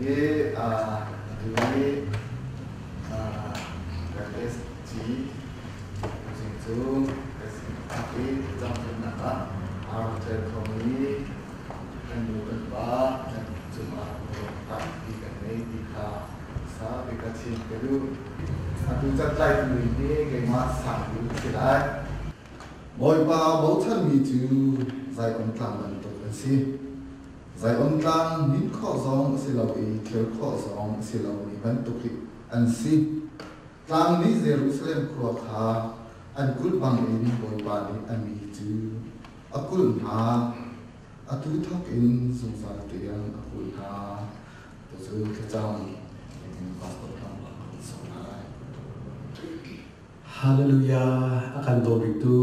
Jadi ini SG musim itu tapi trong nama artikel kami dan beberapa dan cuma tak dikenai sa dikasih kedua satu cetai ini kemas sanggup tidak boy pa bau thân mi tu zai on tang man to kan si zai on tang min kho zong si lo i thir kho zong si lo ni ban to ki an si tang ni Jerusalem kro kha an kul bang ni boy pa ni an mi tu akul na atu thok in sung sa te yang akul na to su ke chang in pastor tam so na Haleluya akan topik itu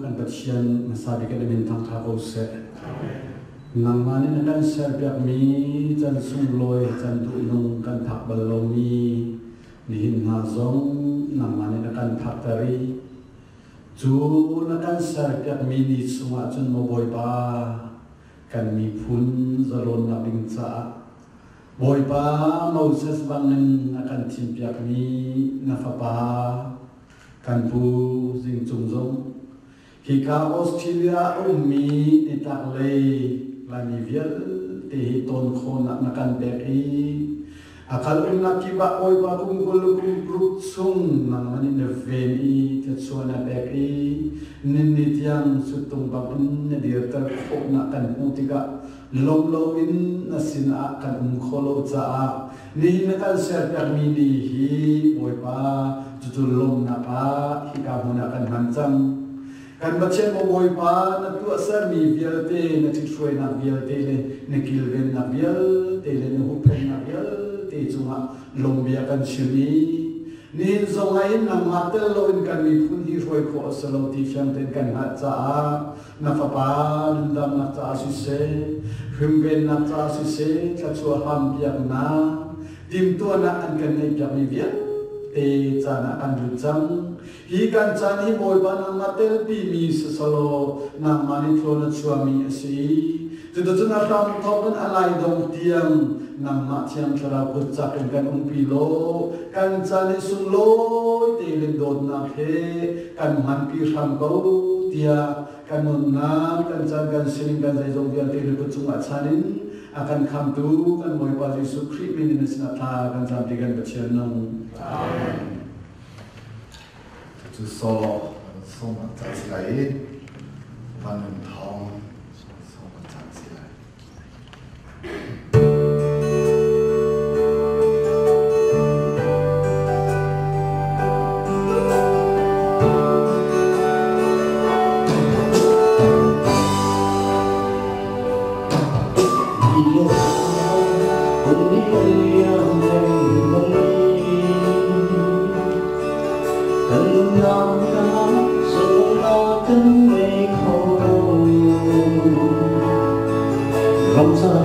kan persian masabi kan bintang kau se nang mani akan serbiak mi jan sungloi jan tuinung kan tak balomi nihin ngazong nang mani akan tak tari ju akan serbiak mi di semua jan moboy ba kan mi pun zalon na bingca boy ba Moses bangen akan timpiak mi nafapa kan pu jing chung zong hika Australia mi itak le la mi vial te hi ton khona na kan te i akal na ki ba oi ba kum gul kum group sung na mani ne ven i te chuana te i nin ni tiang sutung ba un ne dir tar kho na kan pu tiga lom lo in na sin a kan kholo cha ni na kan ser ta mi ni hi oi ba tutulong na pa hika muna kan hancang kan bachen mo boy pa na tu asar mi vial te na tithroi na vial te le na kilven na vial te le na hupen na vial te chunga lombia kan chini ni zongai na matel lo in kan mi phun hi roi kho asalo ti fyang ten kan ha cha na fa pa ndam na cha si se himben na cha si se cha chua ham biak na tim tu na an kan nei pyak mi vial te chana kan ruchang hi kan chan hi boy ba na matel pi mi salo na mani thlona chuami asi tu chuna ram thoban alai dong tiang nam ma thiam thara ko chak kan pi lo kan chan sung lo te len don na phe kan man pi ram ko tia kan non nam kan chan kan siling kan zai jong dia te ko chunga chanin akan kam tu kan boy pa Yesus Kristus min na sinatha kan jam digan bachian nong amen 就说送我站起来，万人堂送我站起来。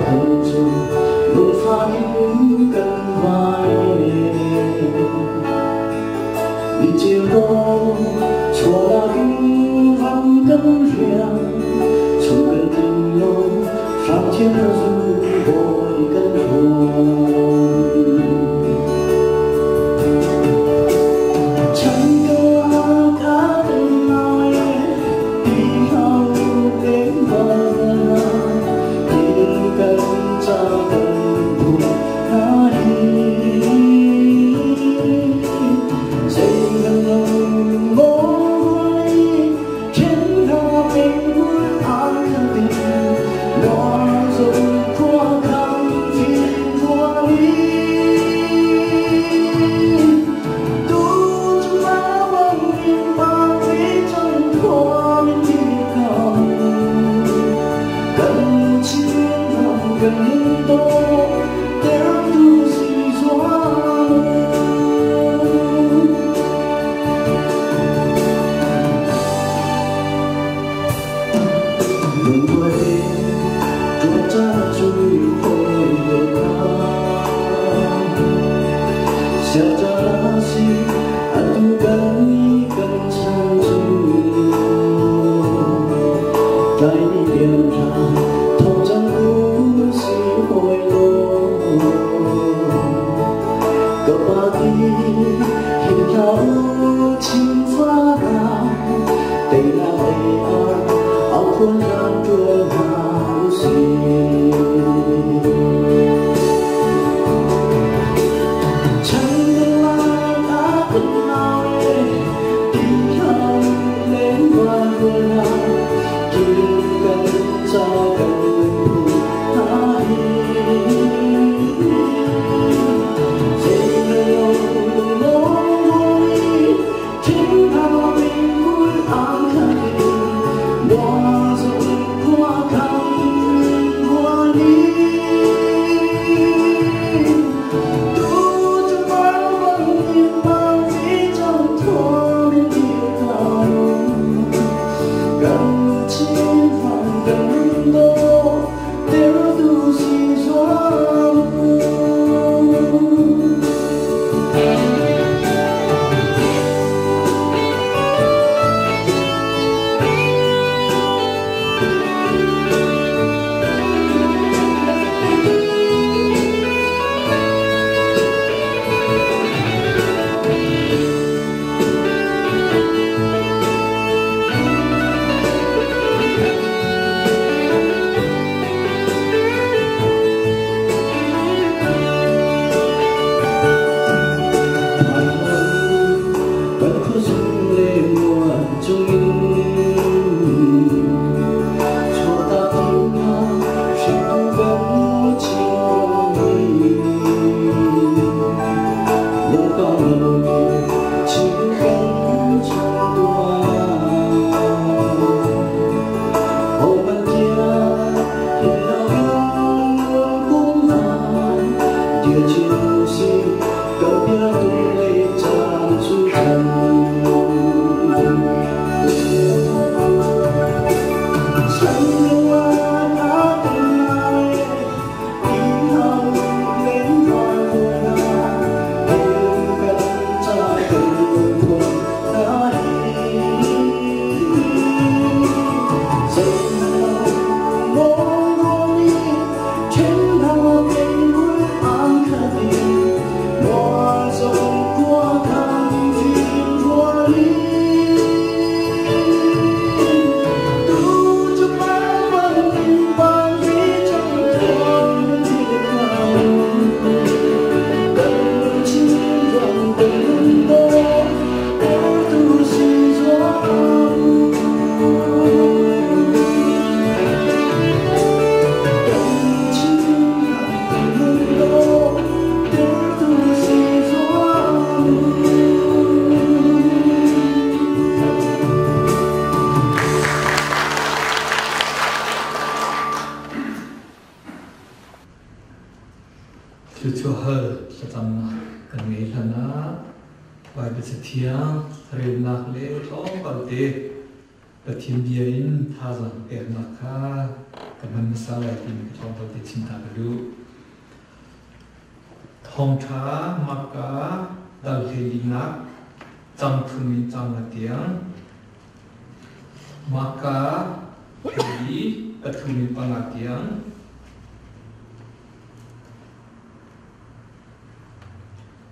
Hãy subscribe cho kênh Ghiền Mì Gõ để không bỏ lỡ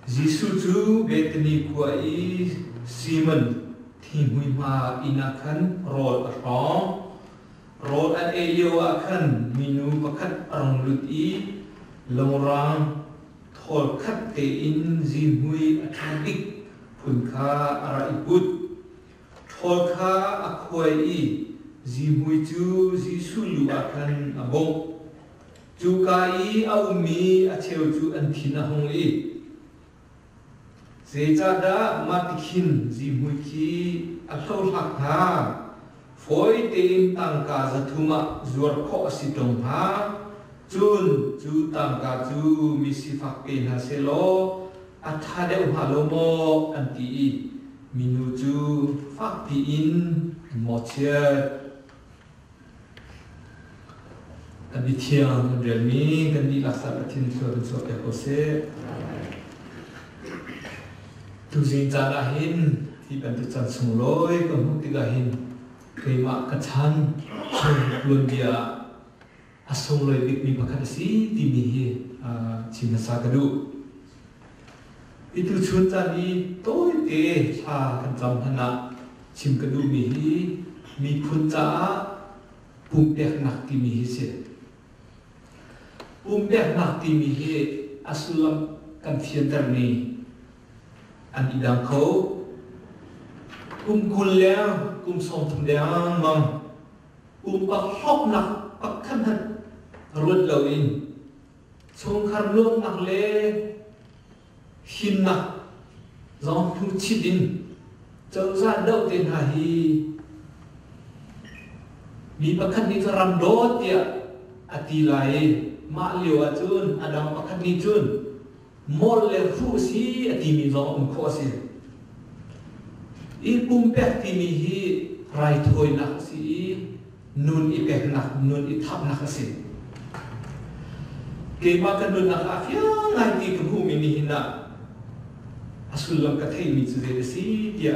Jisuju betni kuai Simon timui ma inakan rol arong rol an eyo akan minu pakat arong luti lorang thol khat te in zimui athadik punka ara ibut thol kha akhoi i zimui chu jisulu akan abong chu kai aumi acheu chu anthina hong i Sejada matikin zimuki atau hakha foi tein tangka zatuma zuar ko asitong ha chun chu tangka chu misi fakpin haselo athade halomo anti minu chu fakpin mochiat adithiang relmi kandi laksa atin so ke kose Tuzin janahin iban tu chan sungloi kamu tigahin kema kachan sun dia asungloi bik mi bakasi dimihi chinasa kadu itu chun jani toi te cha kancam hana chim kadu mihi mi punca pumpek nak timi hise pumpek nak timi he asulam kan fiantar ni anidang ko kuliah som thumdang mam pak hok nak pakhan hat rod lawin chung khar lom nak le hin nak zong thu chidin chau za dau ten ha hi mi pakhan ni ram do tia ati lai ma liu a chun adang pakhan ni chun mol le fu si ati mi zong kho si i pumpek ti mi hi rai thoi nak si nun i pek nak nun i thap nak si ke ma kan nun nak afya ngai ti ku mi ni hina asulam ka thei mi chu de si dia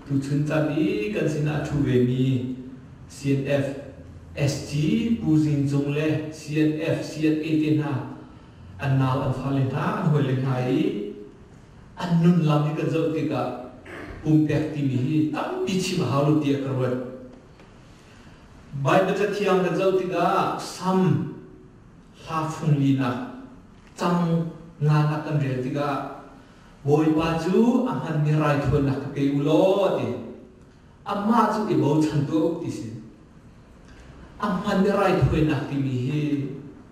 tu chun ta ni kan sina thu ve mi CNF SG puzin jong le CNF CN18 ha anal an phalen ha hoi le khai an nun lam ni ka zo ti ka pumpek ti mi hi tam pi chi ma halu ti ka ro bai ba thiang ka zo ti ga sam la phung li na chang nga na kan re ti ga boi pa chu ahan ni rai thon na ka pe ulo ti amma chu i bo chan to ti si ahan ni rai thoi na ti mi hi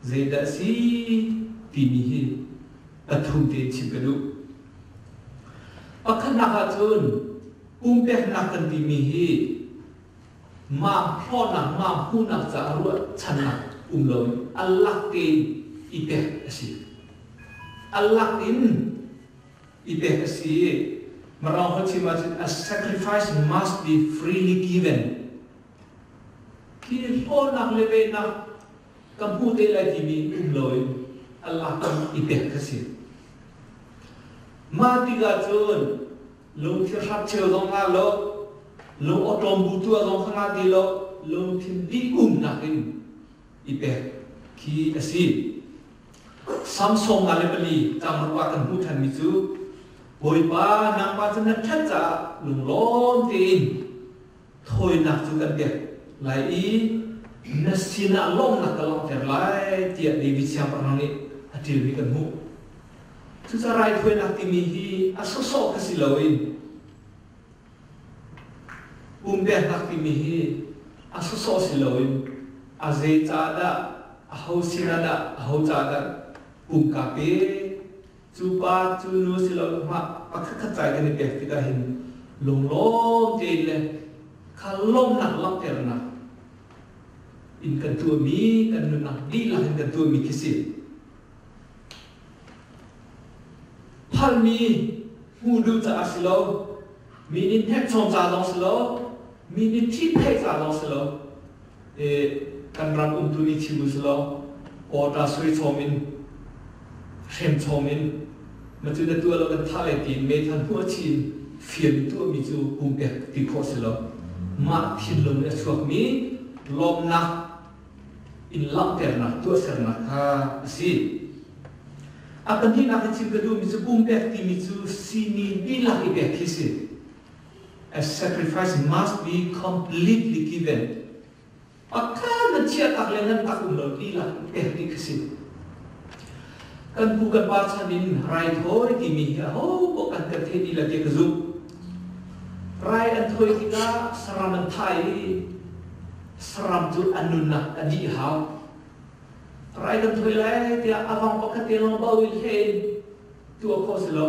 zeda si ti mi hi athum te chi ka du pakhan na ka chun pumpek na kan ti mi hi ma pho na ma hu na cha ru chan na loi Allah ke ipek asi Allah in ipek asi marang ho chi ma a sacrifice must be freely given ki ho na lebe na kam hu te lai ti mi loi Allah kam ipek asi ma ti ga chun lo thi khat cheu dong na lo otom bu tu dong khana di lo thin di na kin ipek ki asi samsung alebali tamruwa kan hutan mi chu boi pa nang pa chen that cha lung lom tin thoi nak chu kan dek lai i nasina long nak kalong ter lai tia devi siam parang ni atil mi kan hu chu cha rai thoi nak ti mi hi aso so ka si loin nak ti mi hi aso so si loin azay chada ahau sinada ahau chada kape chupa chunu silo ma pakha chai kan pe tika hin longlom tele khalom nak lak terna in kan tu mi kan nu nak di lah kan tu mi kisi phal mi hu du cha asilo mi ni thek chong cha long silo mi ni thi phai cha long silo kan ram tu ni chi muslo ota sui chomin khem chomin ma chu da tu lo kan thale ti me than hu chin fian tu mi chu pumpek ti khosilo ma thin lom e chuak mi lom na in lam ter na tu ser na ha si akan hin akan chin ka du mi chu pumpek ti mi chu sini bila ki be kisi a sacrifice must be completely given akan chia tak lengan tak umlo ila teknik kesin kan bukan baca din rai thoi ti mi ho bukan kethe ila ke kazuk rai an thoi kita seram thai seram tu anunna adi ha rai kan thoi lai dia avang pakat long bawil hen tu ko selo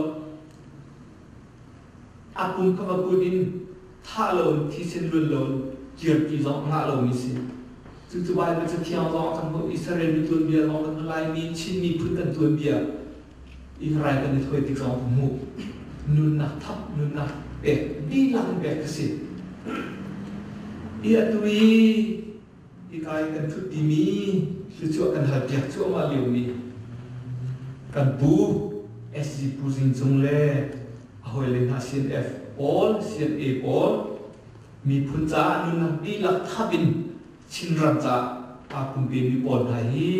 apun ka bagudin thalon thi sin lun lon jiat ki zong nga lo mi si tu bai ba cha thiang zong tam ho Israel mi tuan bia zong kan lai mi chin mi phun kan tuan bia Israel kan thoi ti zong mu nun na thap nun na pe di lang be ka si ia tui i kai kan thu ti mi chu kan ha pia chu ma liu mi kan bu SG puzing chung le ahoi le na CNF all CNA all mi phun cha nun na di lak thabin chin ram cha apun be mi pon hai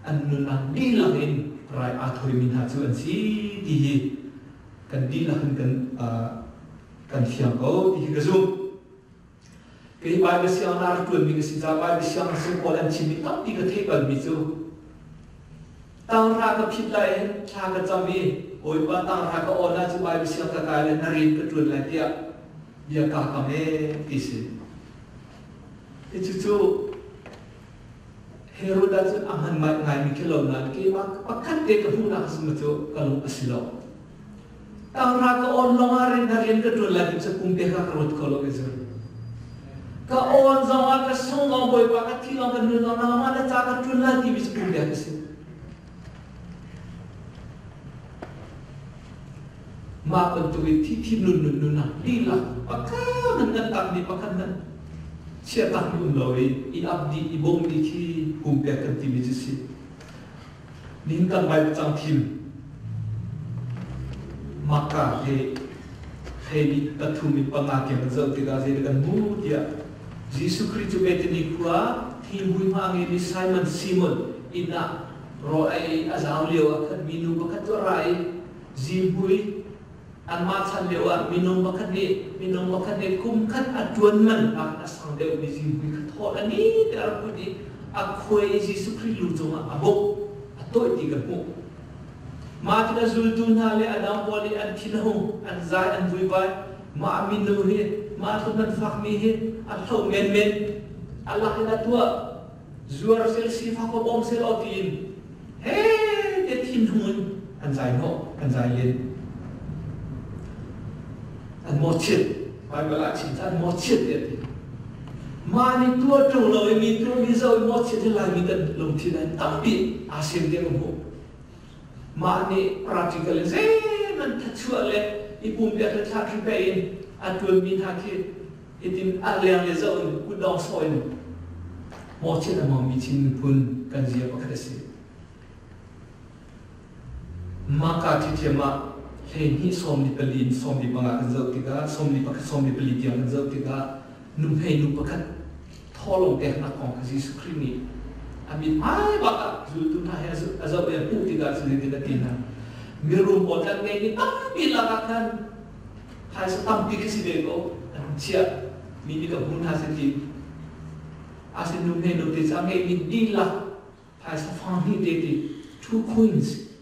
an nun na di lak in rai a thoi min ha chu an si di hi kan di lak kan siang ko di ga zum cái bài bây giờ nó tuần mình cái bài bây giờ nó sẽ có lần chỉ mình tóc đi cái thế bẩn mình chứ tao ra cái phim lại ra cái chăm mi ôi ba tao ra cái ôn là chỉ bài bây giờ cái này nó riêng cái tuần lại tiệt dia cả cái này tí xí thì chú hero đã chú anh hành mai ngày mình cái lâu nan cái mà cắt cái hũ nào xem chú cái lúc asilo tao ra cái ôn long ari nó riêng cái tuần lại thì sẽ cùng theo cái rốt kalau cái gì ka on zong ka song ngong boy pa ka thi long ka nu long na ma na cha ka tun la ti bi school ya ka si ma kon tu thi nu na li la pa ka nan tak ni pa kan nan sia tak ni loi I abdi I bom di thi kum pe kan ti bi si ning kan bai chang thim maka he ni ka thu mi pa nga ke zo ti ga je kan mu dia Jesus Christus betini kuah timbui mangi ni Simon ina roai azau leo akan minum bakat roai zimbui an macam leo minum bakat ni kumkat aduan man ak asang leo ni zimbui kathol ani dar pudi akoi Jesus Christus lujunga abok atoi tiga mu ma tina zultun hale adam poli an tilahu an zai an buibai ma aminu he ma tunan fakmi he atau men Allah kena tua zuar sel sifat ko bom sel otin he tin hun an zai no an zai len an mo chit bai bala chin an mo chit de ma ni tua tu lo mi tu mi zo mo chit la mi kan lom tin an tampi asim de mo ma ni practical ze man thachua le ipum pe ta thakri pe in atul min hakit itim aliang le zon ku dong soi mo chen ma mi chin pun kan zia pa kadasi maka ti tema he ni som ni pelin som ni banga kan zau tiga som ni pelin tiang kan zau tiga num he nu pakat tholong te na kong kasi skrini amin mai baka zu tu na he azau ya pu tiga sini tidak tina mirum bodan ngai ni tapi lakakan hai setam pikisi bego cia mini ka bun hasil asin numhe no te sange mi dila hai sa family de 2 coins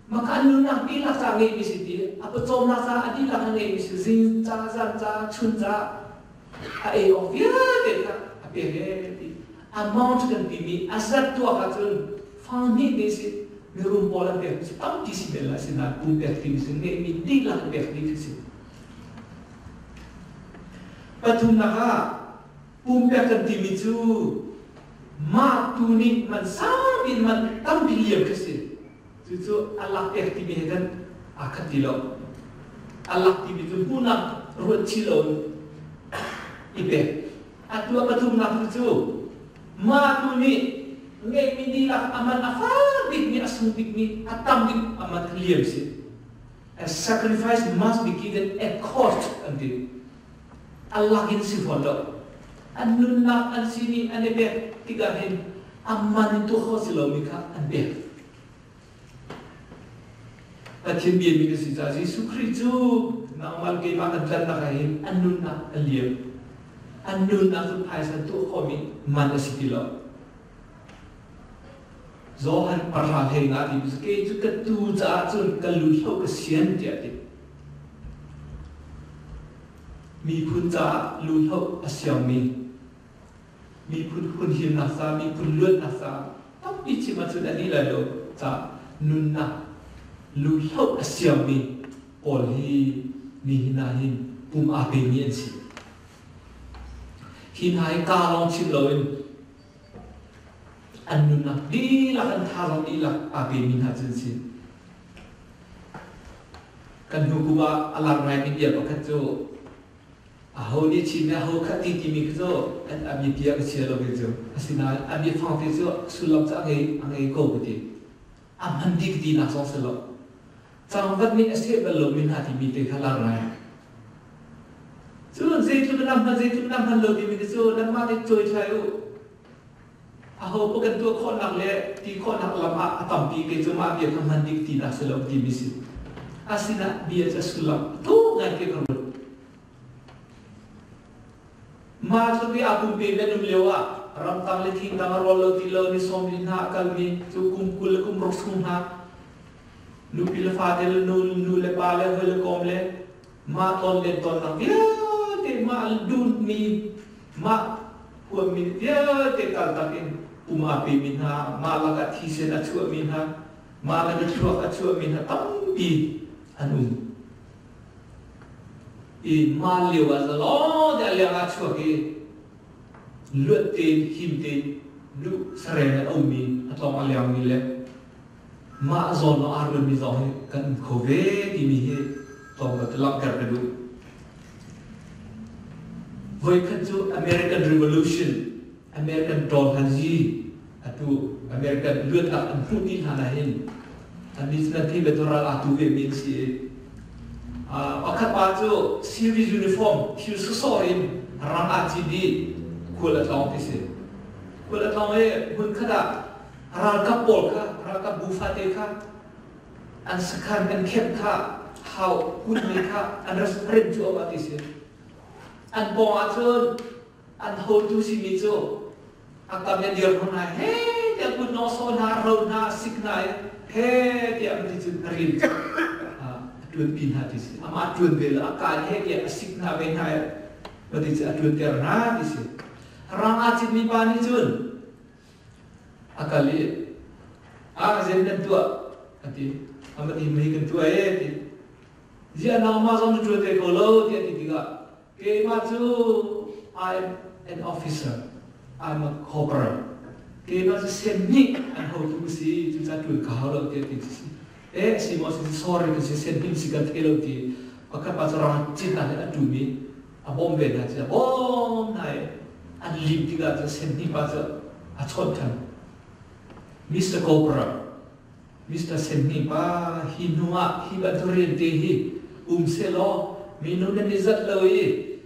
maka anu na dila sange mi siti apa tom na sa adila hange mi zin za chun za ai of ya de ka ape he amount kan timi asat tu ka chun family de si merum bola de tam kisi bela sina pu pe timi singe mi dila pe timi si patum naka pumpya kan timicu ma tunik man sabin man tampiliam kasi cucu Allah timi kan akan tilo Allah timicu punang ruat cilon ibe atwa patum naka cucu ma tunik ngai minilah aman afabik ni asubik ni atambik aman liam si a sacrifice must be given at cost until Allah gin si fondo anun nak an sini anebe tiga hen amman itu khosilo mika anbe pathin bian mi si ta Yesus Kristus na mal ke ma kan na kahin anun nak aliem anun nak tu pai san tu khomi man si tilo zohan parha he nga di ke ju ka tu za chun kalu so ka sian dia ti mi pun za lu hok asyam mi pun him nasa mi pun lut nasa tapi cuma sudah ni lalu za nunna lu hok asyam mi polhi ni hinahin pum ape ni si hinai ka long chin loin an nunna di la kan thalong di la ape min ha chen si kan hukuma alam rai ni dia pakat jo aho ni china ho khati ti mi zo an abi pia ka chelo ke zo asina abi phang te zo sulam cha ngai ko buti am han dik di na so selo chang wat ni ase balo min ha ti mi te khala rai zulun ze tu nam han lo ti mi zo nam ma te choi chai o aho po kan tu khon nak le ti khon nak lama atam pi ke zo ma bi ka han dik ti na selo ti mi si asina bi cha sulam tu ngai ke ko Masuk di aku beda lewa ram tang le ting tang rolo tilo ni som ni na kalmi tu kumpul kumrok sumha nu pil fadel nu le pale hol komle ma ton le ton na dia te ma dun ni ma ko mi dia te kal takin uma pe minha ma laga thisen achu minha ma laga chuak achu minha tampi anu i ma lewa zalo da le achu ke luat tin him tin lu serena umi atau aliang ni le ma zon no arun mi zon kan khove di mi he tong telak kar du voi kaju American Revolution American Don Haji atau American luat tak puni hanahin ani nanti betural atu be min si akat baju civil uniform hiu susoin rang aji di kuala tong tisi, kuala tong mun kada raka pol ka, raka bufate ka, an sekan an kep ka, hau kun ka, an red jo batisi, an bong atun, an hol tu si mijo, akamnya dia pernah, dia pun noso na rau na sikna, dia menjadi rin, aduan bin hadis, ama aduan bela, akan dia sikna benai, menjadi aduan terna disi. Rang acid ni pani jun, akali, zen tua, nanti, amat ini tua dia nama sama tua kalau dia tiga, maju, I'm an officer, I'm a corporal, maju seni, an how to see, tu satu kalau dia tiga, si masih sorry tu si seni si kat kalau dia, pakai pasal orang cinta ada dumi, abom beda aja, bom naik. An lim tiga tu seni pada acotan, Mr. Corporal, Mr. Seni pa hinua hibaturin tehi selo minunan izat loi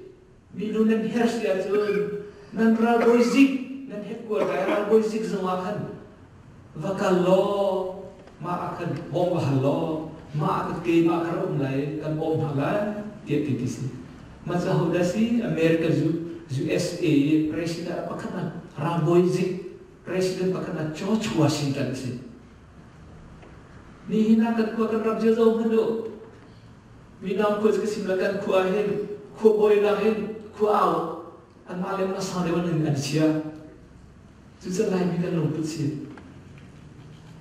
minunan hers ya jun nan raboizik nan hekwa kaya raboizik zamakan vakalo ma akan bom bahalo ma akan ke ma akan lain kan bom halan dia titisi masa hodasi Amerika USA presiden apa kena raboizik presiden apa kena George Washington sih ni hina kan ku akan rabja jauh hendak minam ku kesimlakan ku ahin ku boy lahin ku au an malam nasang dewan dengan sia susah lain kita lumput sih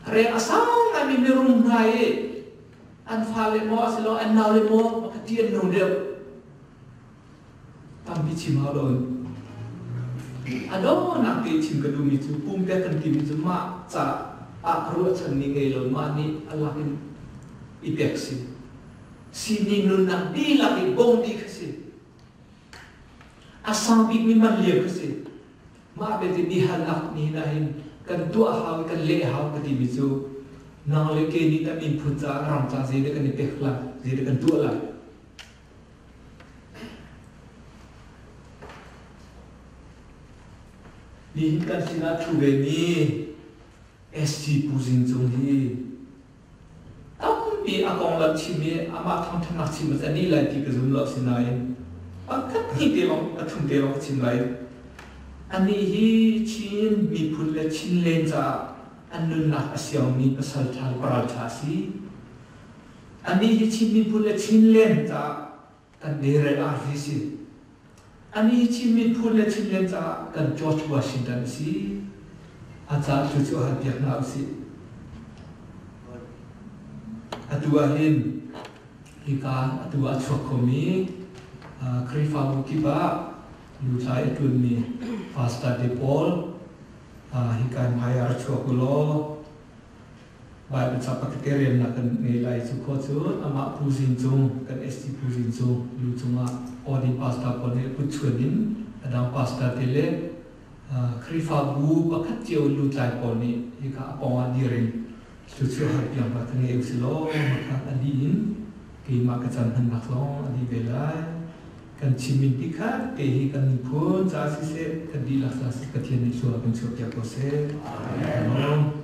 hari asal kami merum naik an fale mo aslo an naule mo maka dia nundep tampi cimalon ado nak ti cim kedum itu pumpe kan tim itu mak ca akru ceni ngelon mani alakin ipeksi sini nunang di lagi bong di kasi asam bi min man lia kasi ma beti di halak ni nahin kan tua hau kan le hau kati bisu nang le ke ni ta min punca ram ca zede kan ipekla zede kan tua lah dihinkan sina trubeni SG pusing jonghi tapi akong lat chimi ama thang thang nak chimi ani lai ti ke zumlo sinai akat hi de long athum de long chinai ani hi chin mi phul le chin len cha annun nak asyong mi pasal thal paral thasi ani hi chin mi phul le chin len cha kan de re a si ani cimi phule chinlen cha kan George Washington si acha chu hadiah na si atua hin hika atua chokomi krifa mukiba lutai tunni pasta de pol hika mayar chokulo bai bencapa kriterian na kan nilai suko chu ama puzin chung kan ST puzin chung lu chunga odi pasta pone puchunin adang pasta tele krifa bu bakat jeu lu tai pone ika apawa diring susu yang batang usilo maka adin ki makacan hendak lo adi belai kan cimin dika kehi kan pun jasi se kadilah jasi ketian itu akan siap kose amin.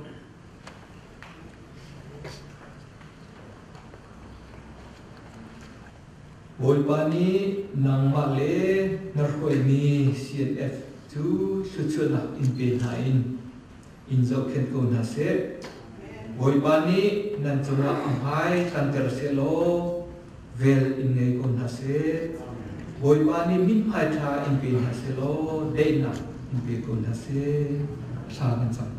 Boy pani nang male narkoi ni CNF tu suchuna in hain inzo ken ko na se boy pani nan chunga amhai kan terselo vel in nei ko na se boy pani min phai tha in pe na se lo dei na in pe ko na se sa kan sang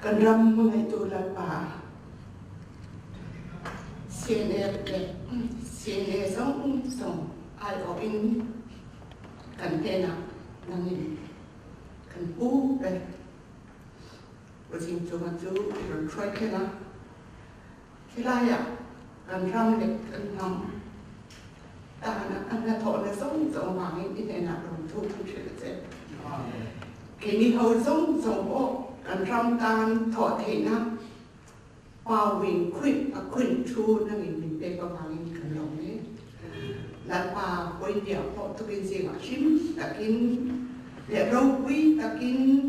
kan ram mga ito pa CNF song ai ở in kan pena nangin kan pu pe wajin cuma tu iron try kena kilaya kan ram dek kan nam tanah anda thọ na song wangin ini nak rumpu tu cerita kini hau song o kan ram tan thọ thế na bao vinh khuyên chu nangin mình pe pa wangin kan long ne lan pa quay địa họ tu kinh gì mà chim takin để rau quý takin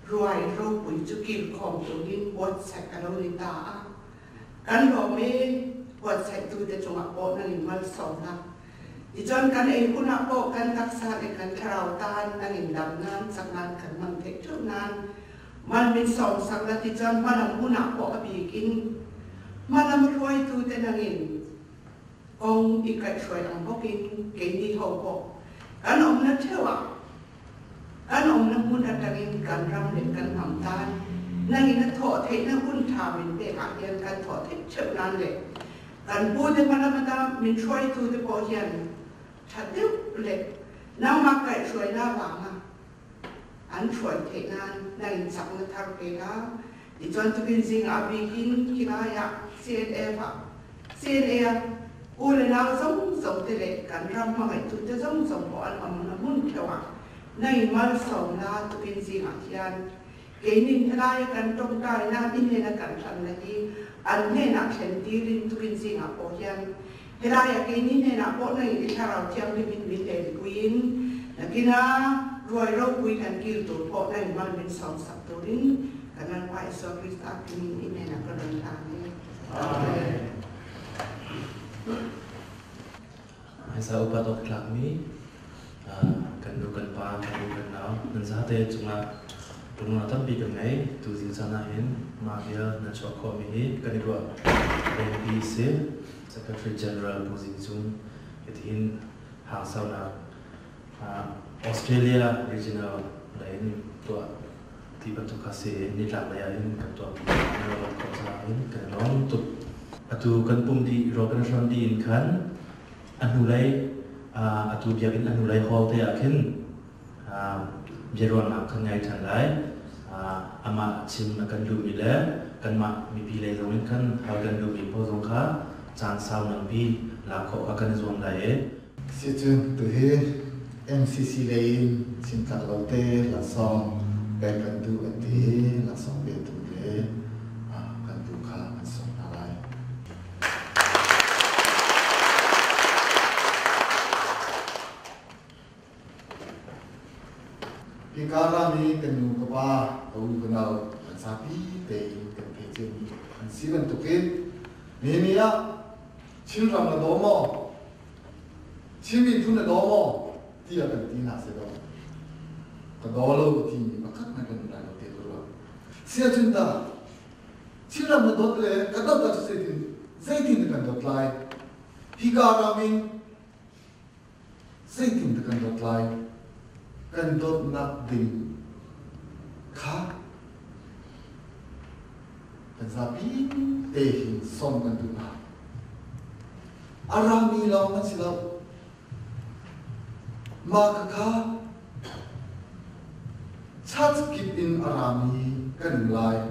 ruồi rau quý chu kim khom tu kinh bột sạch cả lâu lên ta kan lo me bột sạch tu để chúng họ nangin mal sầu na di chọn kan ai pun apa kan taksa de kan karau tan nangin dam nan sak nan kan mang te chu nan man min song sak la di chọn manam pun apa abi kin manam ruồi tu te nangin ông đi cạnh xoay làm có cái đi hậu bộ cái ông nó theo à cái ông nó muốn đặt cái cần răng để cần nằm tan này nó thọ thế nó muốn thà mình để cả hiện cần thọ thế chậm nan để cần bố thì mà ta mình xoay tu thì có hiện thật tiếc lệ nào mà cạnh xoay na vàng à anh xoay thế nan này sắp nó thao cái đó thì cho tôi kinh sinh à vì kinh kia ya CNF à CNF ule na giống tele kan ram ma ngai tu te giống bo an am na mun thewa nei mal som na tu pin ji ha hian ke nin thai kan tong kai na in ne na kan than na hi an ne na khen ti rin tu pin ji ha po hian hela ya ke nin ne na po nei i tharau thiam ni min min te kuin na kina roi ro kui kan kil tu po nei mal min som sak tu rin kan an pai so krista kin in ne na kan than ni amen. Sa upat of klami kan du kan pa kan du kan nau nan sa te chunga tunga tam pi kan ngai tu jin sana hin ma bia na chwa ko mi hi kan ro MP se Secretary General Buzin Chung ithin hang sau na Australia regional lain to ti patu kase ni la ya in kan to ro ko sa in kan long tu atu kan pum di ro kan ron di in kan anulai atu biakin anulai hall te akin jeron nak kangai thanlai ama chim kan lu mi le kan ma mi pi le zong kan ha kan lu mi po zong kha chan sao nang pi la kho ka kan zong lai si chun tu he MCC lein sin tak lo te la song pe kan tu ati la song be tu le kan tu kha kan song na lai Ikara mi kenu kapa tau kenal sapi te kan pece mi kan siban tuket memia chilram na domo chimi pun na domo dia kan tina se do ka dolo ti makat na kan na te do sia chunta chilram na dot le ka dot ta se tin zaitin kan dot lai Ikara mi zaitin kan dot lai kan dot nak ding kha kan sabi tehin som kan tu na arami lau kan silau maka chat keep in arami kan mulai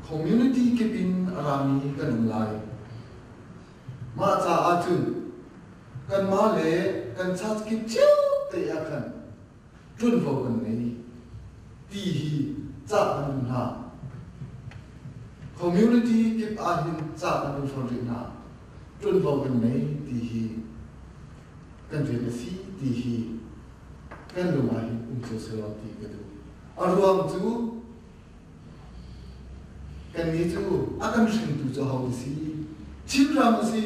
community keep in arami kan mulai ma cha atun kan ma le kan chat keep chiu te akan tun vo kan nei ti hi cha kan ha community keep ahin cha kan vo ri na tun vo kan nei ti hi kan je si ti hi kan lu mai cho se lo ti ka du aruam chu kan ni chu akan shin tu cho hau si chim ram si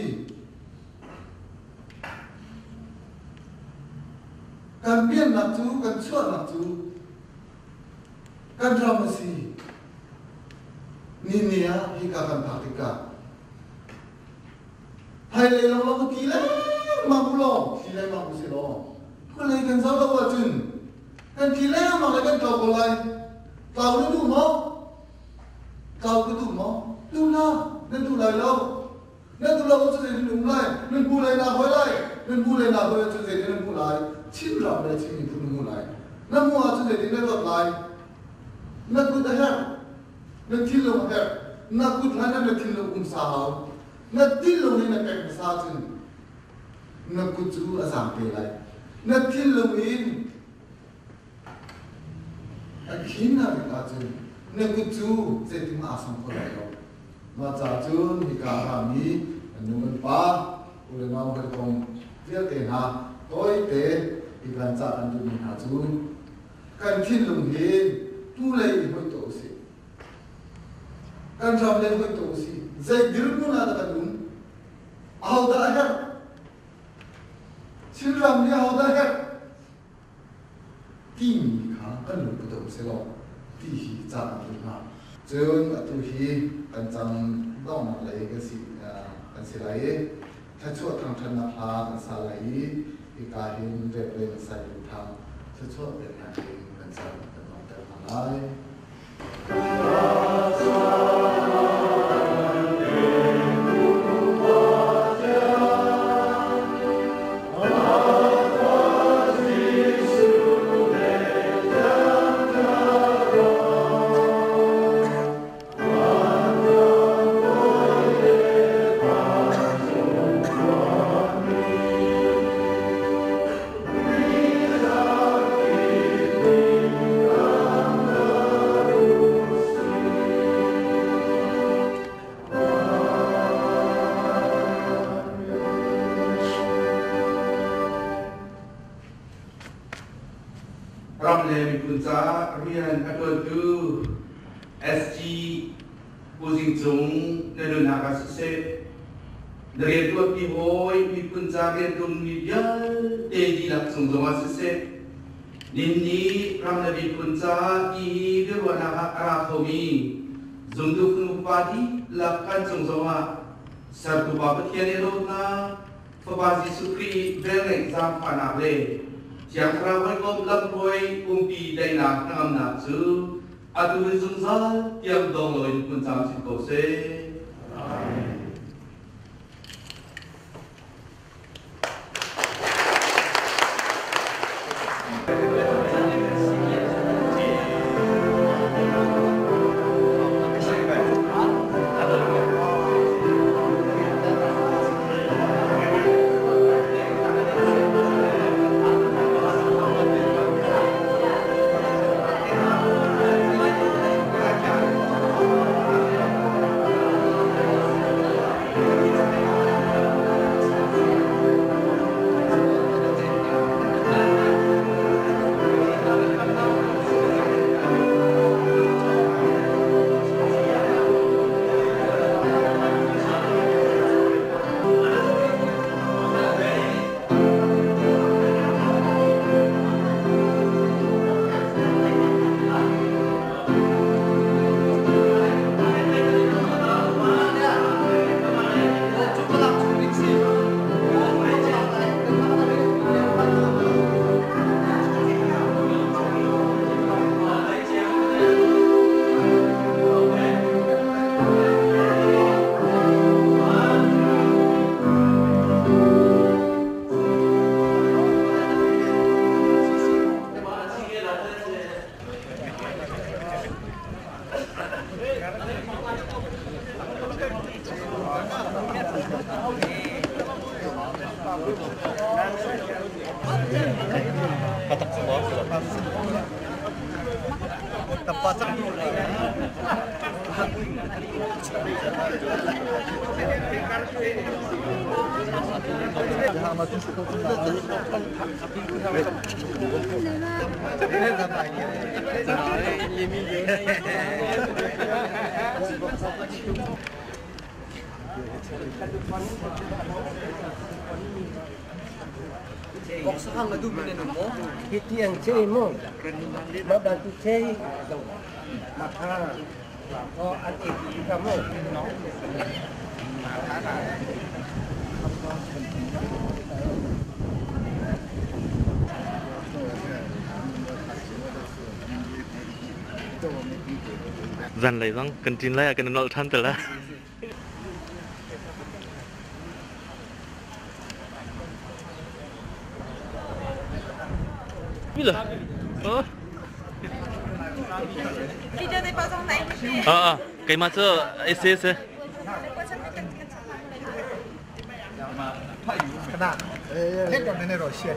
kan bian nak chu kan chua nak chu kan ram si ni nia hi ka kan praktika hai le lo lo ti le ma bu lo ti le ma bu si lo ko le kan sa lo wa chun kan ti le ma le kan to ko lai tao nó đủ mo tao cứ đủ mo đủ la nên đủ lại lâu nên đủ lâu cho gì đúng lại nên bu lại nào lại nên bu lại nào cho gì nên bu lại chim rập lại chim mình phụ bu lại nên mua cho gì nên lọt lại nên cứ thế nên thiên lâu hết nên cứ thế nên thiên lâu sao nên thiên lâu nên cái sao chứ nên cứ chú ở giảm về lại nên thiên lâu in khi nào bị cá chân nên cứ chú sẽ tìm mà xong có lại đâu mà trả chân thì cả làm gì anh muốn ba udah mau cái công việc tiền ha tối tế thì cần trả anh tụi mình hạ chú cần thiên lùng hiền tu lấy hội tổ sĩ cần làm lên hội tổ sĩ dạy điều cũng là tất đúng ao đã hết xin làm đi ao đã hết tìm kan lu putu selo ti hi cha tu na chun atu hi kan chang dong lai ka si kan si lai tha chu thang than na pha kan sa lai i ka hin re re sa lu thang chu chu de na kan sa kan dong ta lai rian atau tu SG pusing jung nedun hak asese dari tu pi hoi pi punjarian tum ni yal teji lak sung jung asese nini ram nabi punja i gerwana hak arafomi jung tu pun upadi lakan sung jung satu babat kian elona Papa Yesus Kristus bel exam panable Yang ramai kau lampai umpi dayna ngam nak su, atu zungzal tiap dong loin pun sampai kau se. Amen. Boksang adu minum mo, hiti yang cei mo, mabantu cei, maka oh anti kamu. Dần lại bang, cần tin lại cần nol than tela. Bila? Oh. Video dipotong na ini. Kay macho SS. Kena, hết còn này rồi xuyên.